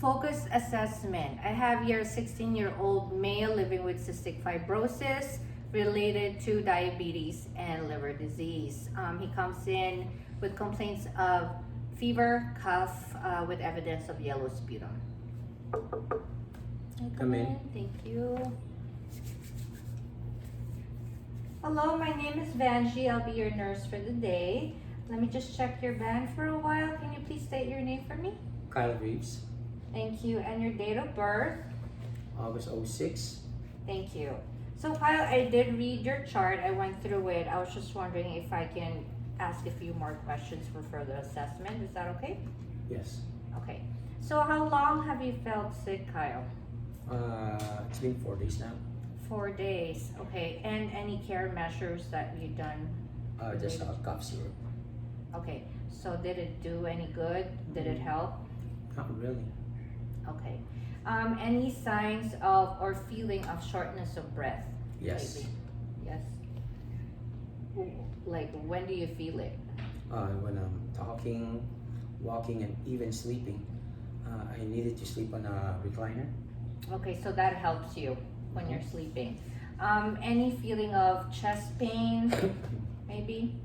Focus assessment. I have your 16-year-old male living with cystic fibrosis related to diabetes and liver disease. He comes in with complaints of fever, cough, with evidence of yellow sputum. Come in. Thank you. Hello, my name is Vanji. I'll be your nurse for the day. Let me just check your band for a while. Can you please state your name for me? Kyle Reeves, Thank you. And your date of birth? August 06. Thank you. So Kyle, I did read your chart. I went through it. I was just wondering if I can ask a few more questions for further assessment. Is that okay? Yes. Okay. So how long have you felt sick, Kyle? It's been 4 days now. 4 days. Okay. And any care measures that you've done? Just cough syrup. Okay. So did it do any good? Did it help? Not really. Okay. Any signs of or feeling of shortness of breath? Yes. Lately? Yes. Like when do you feel it? When I'm talking, walking, and even sleeping. I needed to sleep on a recliner. Okay, so that helps you when you're sleeping. Any feeling of chest pain, maybe?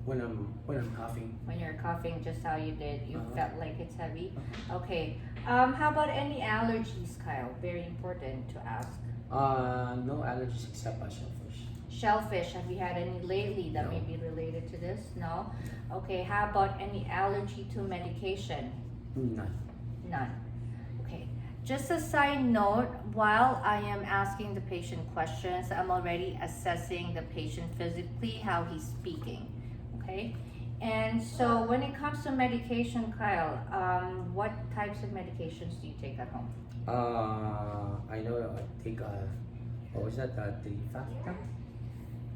When I'm coughing. When you're coughing, just how you did, you felt like it's heavy? Uh-huh. Okay. How about any allergies, Kyle? Very important to ask. No allergies except shellfish. Shellfish, have you had any lately that No. may be related to this? No? Okay, how about any allergy to medication? None. None. Okay. Just a side note, while I am asking the patient questions, I'm already assessing the patient physically, how he's speaking. Okay? And so when it comes to medication, Kyle, what types of medications do you take at home? I know I take what was that? The factor?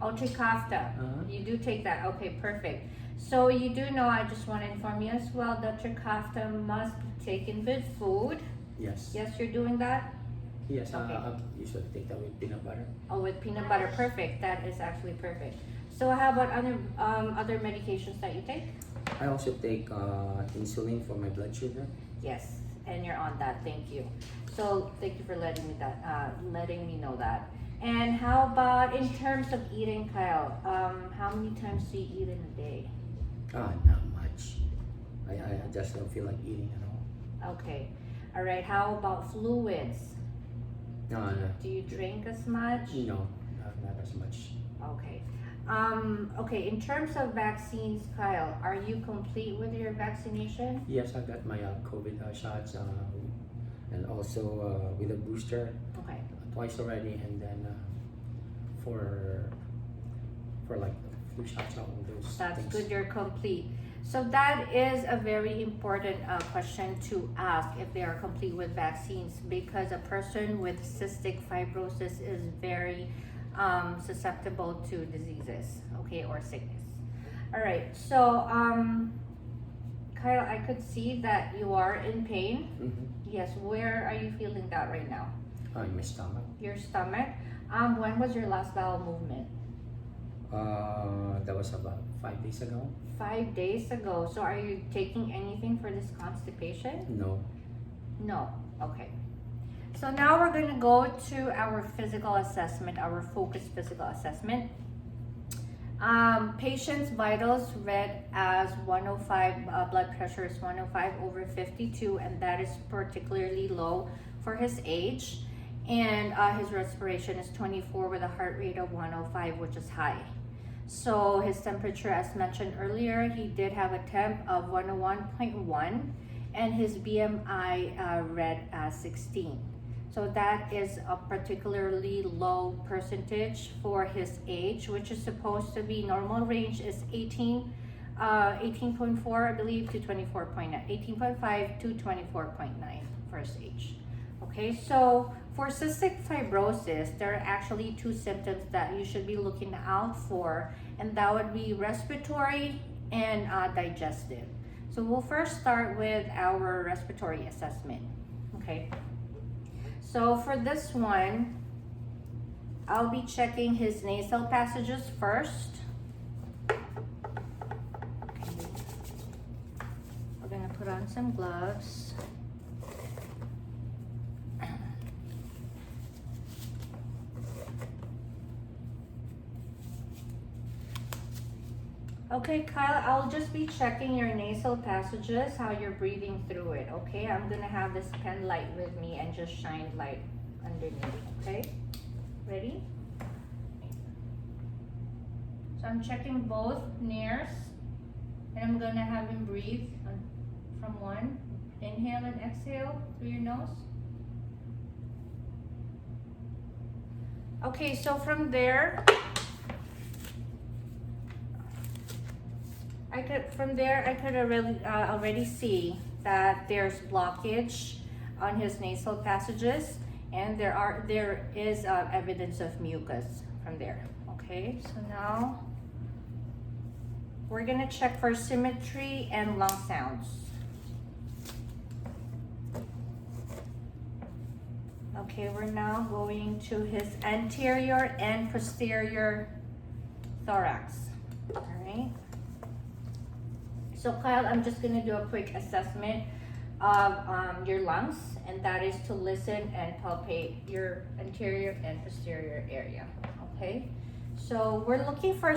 Trikafta. You do take that. Okay, perfect. So you do know, I just want to inform you as well, that Trikafta must be taken with food. Yes. Yes, you're doing that? Yes. Okay. I usually take that with peanut butter. Oh, with peanut butter, perfect. That is actually perfect. So how about other medications that you take? I also take insulin for my blood sugar. Yes, and you're on that. Thank you. So thank you for letting me know that. And how about in terms of eating, Kyle? How many times do you eat in a day? Not much. I just don't feel like eating at all. Okay. All right. How about fluids? No. Do you drink as much? No, not as much. Okay. Okay, in terms of vaccines, Kyle, are you complete with your vaccination? Yes, I got my COVID shots and also with a booster Okay. twice already, and then for like flu shots, all those That's things. good, you're complete. So that is a very important question to ask if they are complete with vaccines, because a person with cystic fibrosis is very susceptible to diseases, okay, or sickness. All right, so Kyle, I could see that you are in pain. Yes, where are you feeling that right now? In my stomach. Your stomach. When was your last bowel movement? That was about 5 days ago. 5 days ago. So are you taking anything for this constipation? No. No. Okay. So now we're going to go to our physical assessment, our focused physical assessment. Patient's vitals read as 105, blood pressure is 105/52, and that is particularly low for his age. And his respiration is 24 with a heart rate of 105, which is high. So his temperature, as mentioned earlier, he did have a temp of 101.1, and his BMI read as 16. So that is a particularly low percentage for his age, which is supposed to be normal range is 18.4, I believe, to 24.9, 18.5 to 24.9 for his age. Okay, so for cystic fibrosis, there are actually two symptoms that you should be looking out for, and that would be respiratory and digestive. So we'll first start with our respiratory assessment. Okay, so for this one, I'll be checking his nasal passages first. Okay. We're gonna put on some gloves. Okay, Kyle, I'll just be checking your nasal passages, how you're breathing through it, okay? I'm gonna have this pen light with me and just shine light underneath, okay? Ready? So I'm checking both nares, and I'm gonna have him breathe from one. Inhale and exhale through your nose. Okay, so from there, I could already see that there's blockage on his nasal passages, and there is evidence of mucus from there. Okay, so now we're gonna check for symmetry and lung sounds. Okay, we're now going to his anterior and posterior thorax. All right. So Kyle, I'm just gonna do a quick assessment of your lungs, and that is to listen and palpate your anterior and posterior area. Okay. So we're looking for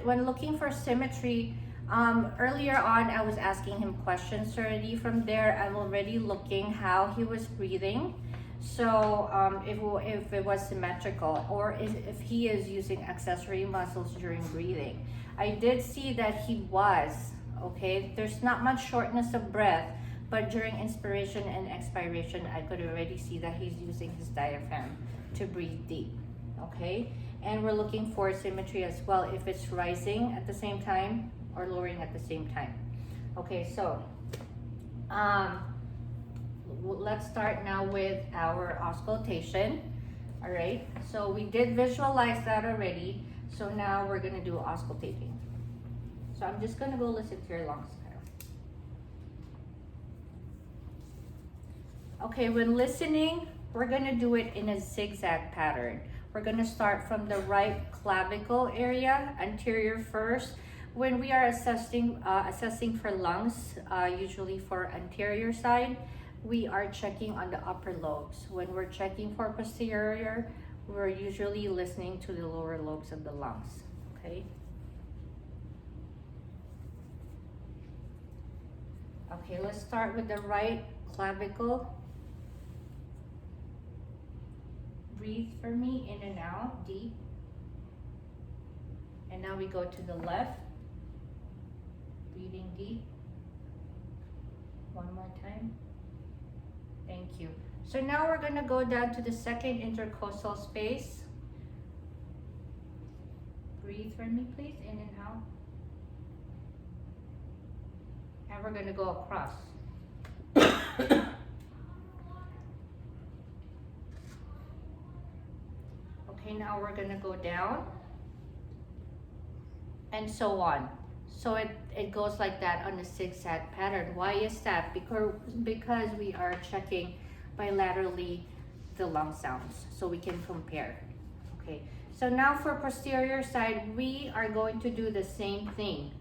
when looking for symmetry. Earlier on, I was asking him questions already. From there, I'm already looking how he was breathing. So if it was symmetrical, or if he is using accessory muscles during breathing. I did see that he was, okay? There's not much shortness of breath, but during inspiration and expiration, I could already see that he's using his diaphragm to breathe deep, okay? And we're looking for symmetry as well, if it's rising at the same time or lowering at the same time. Okay, so let's start now with our auscultation. All right, so we did visualize that already. So now we're gonna do auscultating. So I'm just gonna go listen to your lungs. Okay, when listening, we're gonna do it in a zigzag pattern. We're gonna start from the right clavicle area, anterior first. When we are assessing for lungs, usually for anterior side, we are checking on the upper lobes. When we're checking for posterior, we're usually listening to the lower lobes of the lungs, okay? Okay, let's start with the right clavicle. Breathe for me, in and out, deep. And now we go to the left. Breathing deep. One more time. Thank you. So now we're gonna go down to the second intercostal space. Breathe for me, please, in and out. And we're gonna go across. Okay, now we're gonna go down. And so on. So it goes like that on a zigzag pattern. Why is that? Because we are checking bilaterally the lung sounds, so we can compare. Okay, so now for posterior side, we are going to do the same thing.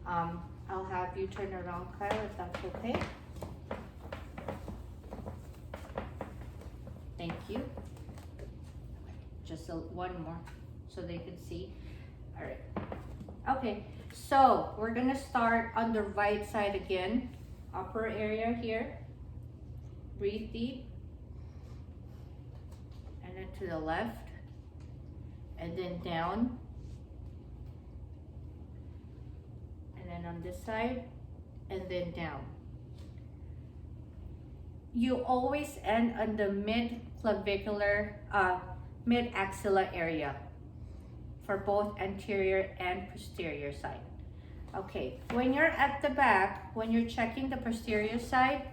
I'll have you turn around, Kyle, if that's okay. Thank you. Just one more so they can see. All right. Okay, so we're gonna start on the right side again, upper area here. Breathe deep, and then to the left, and then down, and then on this side, and then down. You always end on the mid-clavicular, mid-axilla area for both anterior and posterior side. Okay, when you're at the back, when you're checking the posterior side,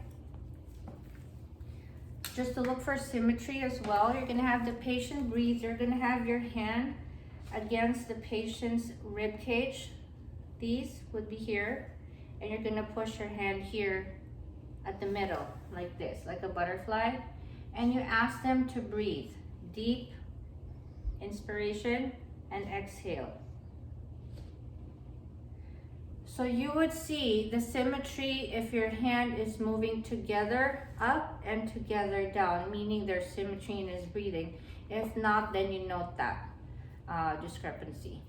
just to look for symmetry as well, you're gonna have the patient breathe. You're gonna have your hand against the patient's rib cage. These would be here, and you're gonna push your hand here at the middle, like this, like a butterfly, and you ask them to breathe. Deep inspiration and exhale. So you would see the symmetry if your hand is moving together up and together down, meaning there's symmetry in his breathing. If not, then you note that discrepancy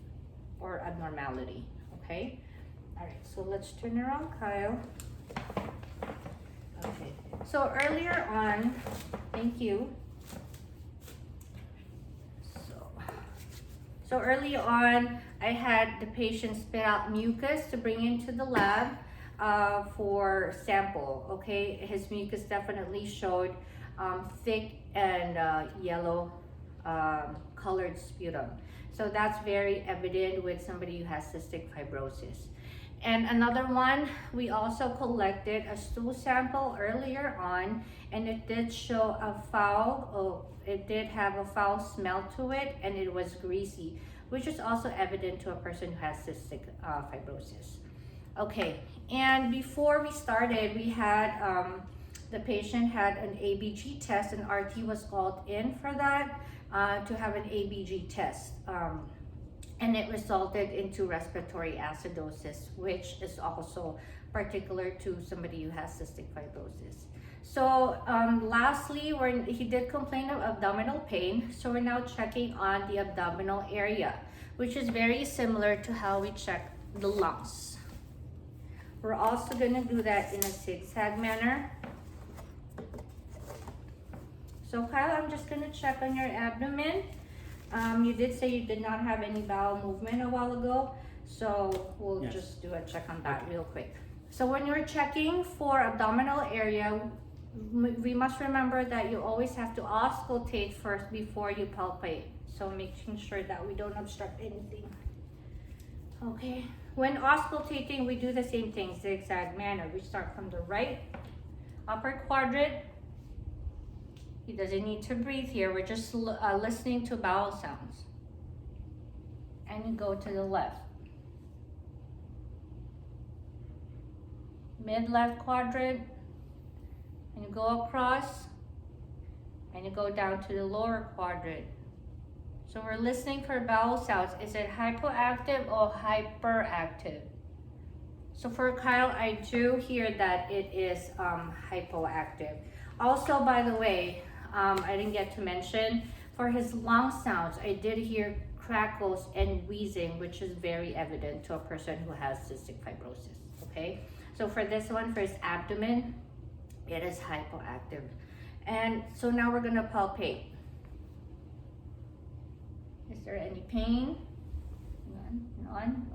or abnormality, okay? All right, so let's turn around Kyle. Okay, so earlier on, thank you. So early on, I had the patient spit out mucus to bring into the lab for sample, okay? His mucus definitely showed thick and yellow colored sputum. So that's very evident with somebody who has cystic fibrosis. And another one, we also collected a stool sample earlier on, and it did show a foul, it did have a foul smell to it, and it was greasy, which is also evident to a person who has cystic fibrosis. Okay, and before we started, we had, the patient had an ABG test, and RT was called in for that to have an ABG test. And it resulted into respiratory acidosis, which is also particular to somebody who has cystic fibrosis. So lastly, he did complain of abdominal pain, so we're now checking on the abdominal area, which is very similar to how we check the lungs. We're also gonna do that in a zigzag manner. So Kyle, I'm just gonna check on your abdomen. You did say you did not have any bowel movement a while ago, so we'll just do a check on that real quick. So when you're checking for abdominal area, we must remember that you always have to auscultate first before you palpate. So making sure that we don't obstruct anything. Okay, when auscultating, we do the same thing, zigzag manner. We start from the right upper quadrant. He doesn't need to breathe here. We're just listening to bowel sounds. And you go to the left. Mid-left quadrant. And you go across. And you go down to the lower quadrant. So we're listening for bowel sounds. Is it hypoactive or hyperactive? So for Kyle, I do hear that it is hypoactive. Also, by the way, I didn't get to mention, for his lung sounds, I did hear crackles and wheezing, which is very evident to a person who has cystic fibrosis, okay? So for this one, for his abdomen, it is hypoactive. And so now we're gonna palpate. Is there any pain? None?